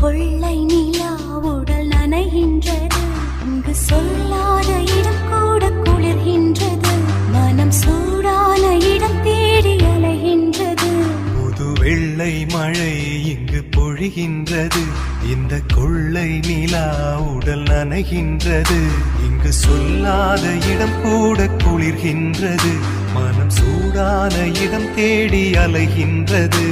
கொள்ளை நிலா உடல் நனைகின்றது. இங்கு சொல்லாத இடம் கூட குளிர்கின்றது. மனம் சூடான இடம் தேடி அலைகின்றது. புது வெள்ளை மழை இங்கு பொழிகின்றது. இந்த கொள்ளை நிலா உடல் நனைகின்றது. இங்கு சொல்லாத இடம் கூட குளிர்கின்றது. மனம் சூடான இடம் தேடி அலைகின்றது.